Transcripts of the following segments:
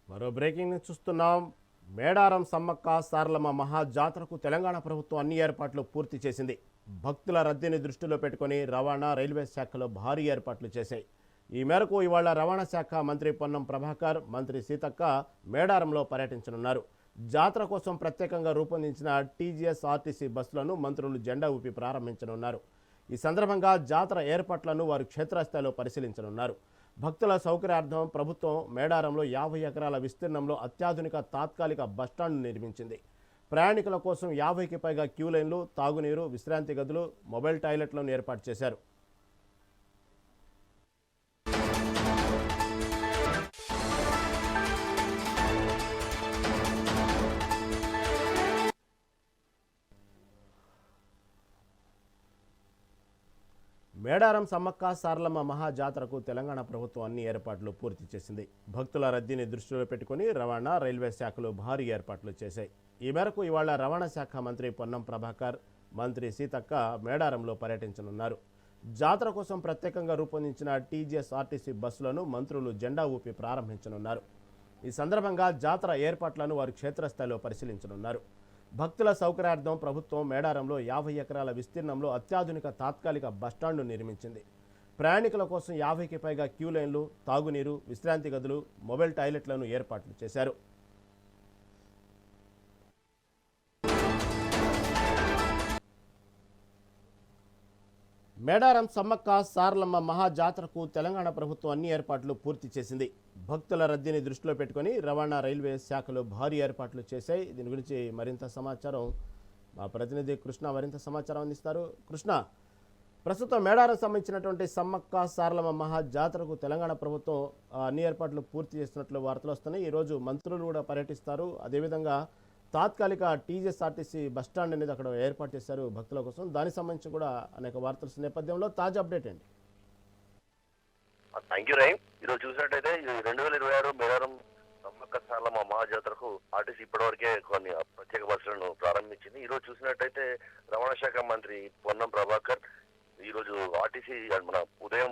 మరో breaking news చూస్తున్నాం. మేడారం సమ్మక్క సారలమ్మ మహాజాతరకు తెలంగాణ ప్రభుత్వం అన్ని ఏర్పాట్లు పూర్తి చేసింది. భక్తుల రద్దీని దృష్టిలో పెట్టుకుని రవాణా రైల్వే శాఖలో భారీ ఏర్పాట్లు చేశాయి. ఈ మేరకు ఇవాళ రవాణా శాఖ మంత్రి పొన్నం ప్రభాకర్, మంత్రి సీతక్క మేడారంలో పర్యటించనున్నారు. జాతర కోసం ప్రత్యేకంగా రూపొందించిన టీజీఎస్ ఆర్టీసీ బస్సులను మంత్రులు జెండా ఊపి ప్రారంభించనున్నారు. ఈ సందర్భంగా జాతర ఏర్పాట్లను వారు క్షేత్రస్థాయిలో పరిశీలించనున్నారు. భక్తుల సౌకర్యార్థం ప్రభుత్వం మేడారంలో 50 ఎకరాల విస్తీర్ణంలో అత్యాధునిక తాత్కాలిక బస్టాండ్ నిర్మించింది. ప్రయాణికుల కోసం 50కి పైగా క్యూ లైన్లు, తాగునీరు, విశ్రాంతి గదులు, మొబైల్ టాయిలెట్లను ఏర్పాటు చేశారు. మేడారం సమ్మక్క సారలమ్మ మహాజాతరకు తెలంగాణ ప్రభుత్వం అన్ని ఏర్పాట్లు పూర్తి చేసింది. భక్తుల రద్దీని దృష్టిలో పెట్టుకుని రవాణా రైల్వే శాఖలు భారీ ఏర్పాట్లు చేశాయి. ఈ మేరకు ఇవాళ రవాణా శాఖ మంత్రి పొన్నం ప్రభాకర్, మంత్రి సీతక్క మేడారంలో పర్యటించనున్నారు. జాతర కోసం ప్రత్యేకంగా రూపొందించిన టీజీఎస్ ఆర్టీసీ బస్సులను మంత్రులు జెండా ఊపి ప్రారంభించనున్నారు. ఈ సందర్భంగా జాతర ఏర్పాట్లను వారు క్షేత్రస్థాయిలో పరిశీలించనున్నారు. భక్తుల సౌకర్యార్థం ప్రభుత్వం మేడారంలో 50 ఎకరాల విస్తీర్ణంలో అత్యాధునిక తాత్కాలిక బస్టాండ్ను నిర్మించింది. ప్రయాణికుల కోసం 50కి పైగా క్యూ లైన్లు, తాగునీరు, విశ్రాంతి గదులు, మొబైల్ టాయిలెట్లను ఏర్పాట్లు చేశారు. మేడారం సమ్మక్క సారలమ్మ మహాజాతరకు తెలంగాణ ప్రభుత్వం అన్ని ఏర్పాట్లు పూర్తి చేసింది. భక్తుల రద్దీని దృష్టిలో పెట్టుకుని రవాణా రైల్వే శాఖలు భారీ ఏర్పాట్లు చేశాయి. దీని గురించి మరింత సమాచారం మా ప్రతినిధి కృష్ణ మరింత సమాచారం అందిస్తారు. కృష్ణ, ప్రస్తుతం మేడారం సంబంధించినటువంటి సమ్మక్క సారలమ్మ మహాజాతరకు తెలంగాణ ప్రభుత్వం అన్ని ఏర్పాట్లు పూర్తి చేస్తున్నట్లు వార్తలు వస్తున్నాయి. ఈరోజు మంత్రులు కూడా పర్యటిస్తారు. అదేవిధంగా తాత్కాలిక టీజీఎస్ఆర్టీసీ బస్టాండ్ అనేది అక్కడ ఏర్పాటు చేశారు భక్తుల కోసం. దానికి సంబంధించి కూడా అనేక వార్తల నేపథ్యంలో తాజా అప్డేట్ ఏంటి? Thank you rhyme. ఈరోజు చూసినట్టయితే 2026 మేడారం సమ్మక్క సారలమ్మ మహాజాతరకు ఆర్టీసీ ఇప్పటివరకే కొన్ని ప్రత్యేక బస్సులను ప్రారంభించింది. ఈరోజు చూసినట్టయితే రవాణా శాఖ మంత్రి పొన్నం ప్రభాకర్ ఈరోజు ఆర్టీసీ మన ఉదయం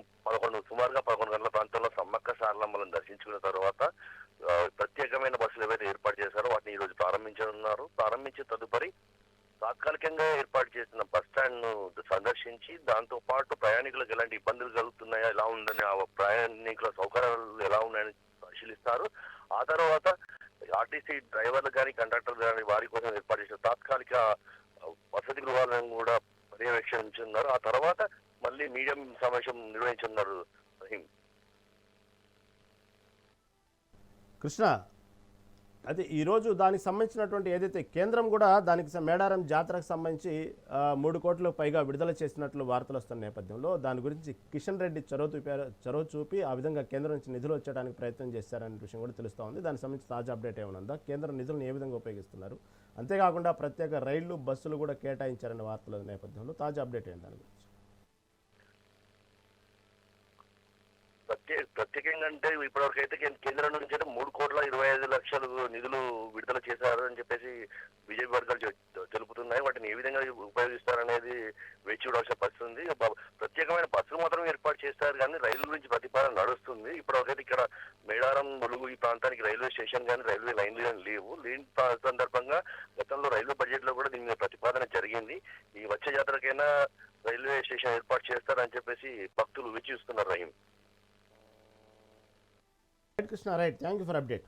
సుమారుగా 11 గంటల ప్రాంతంలో సమ్మక్క సారలమ్మలను దర్శించుకున్న తర్వాత ప్రత్యేకమైన బస్సులు ఏవైతే ఏర్పాటు చేశారో వాటిని ఈరోజు ప్రారంభించనున్నారు. ప్రారంభించే తదుపరి తాత్కాలికంగా ఏర్పాటు చేసిన బస్ స్టాండ్ ను సందర్శించి దాంతో పాటు ప్రయాణికులకు ఎలాంటి ఇబ్బందులు కలుగుతున్నాయా, ఎలా ఉందని, ఆ ప్రయాణికుల సౌకర్యాలు ఎలా ఉన్నాయని పరిశీలిస్తారు. ఆ తర్వాత ఆర్టీసీ డ్రైవర్లు కానీ కండక్టర్లు కానీ వారి కోసం ఏర్పాటు చేసిన తాత్కాలిక వసతి గృహాలను కూడా పర్యవేక్షించున్నారు. ఆ తర్వాత మళ్ళీ మీడియం సమావేశం నిర్వహించున్నారు. కృష్ణ, అయితే ఈరోజు దానికి సంబంధించినటువంటి ఏదైతే కేంద్రం కూడా దానికి మేడారం జాతరకు సంబంధించి 3 కోట్లకు పైగా విడుదల చేసినట్లు వార్తలు వస్తున్న నేపథ్యంలో దాని గురించి కిషన్ రెడ్డి చొరవ చూపి ఆ విధంగా కేంద్రం నుంచి నిధులు వచ్చడానికి ప్రయత్నం చేశారనే విషయం కూడా తెలుస్తూ ఉంది. దానికి సంబంధించి తాజా అప్డేట్ ఏమైనా ఉందా? కేంద్ర నిధులను ఏ విధంగా ఉపయోగిస్తున్నారు? అంతేకాకుండా ప్రత్యేక రైళ్లు, బస్సులు కూడా కేటాయించారనే వార్తల నేపథ్యంలో తాజా అప్డేట్ ఏంటి దాని గురించి? ప్రత్యేకంగా అంటే ఇప్పటివరకు అయితే కేంద్రం నుంచి అయితే 3,25,00,000 నిధులు విడుదల చేశారు అని చెప్పేసి బీజేపీ వర్గాలు తెలుపుతున్నాయి. వాటిని ఏ విధంగా ఉపయోగిస్తారనేది వేచి చూడాల్సిన పరిస్థితి ఉంది. ప్రత్యేకమైన బస్సులు మాత్రం ఏర్పాటు చేస్తారు కానీ రైలు గురించి ప్రతిపాదన నడుస్తుంది. ఇప్పటివరకైతే ఇక్కడ మేడారం, ములుగు ఈ ప్రాంతానికి రైల్వే స్టేషన్ కానీ రైల్వే లైన్లు కానీ లేవు. లేని సందర్భంగా గతంలో రైల్వే బడ్జెట్ లో కూడా దీని మీద ప్రతిపాదన జరిగింది. ఈ వచ్చే జాతరకైనా రైల్వే స్టేషన్ ఏర్పాటు చేస్తారని చెప్పేసి భక్తులు వేచి చూస్తున్నారు. Rahim. Krishna, right. Thank you for update.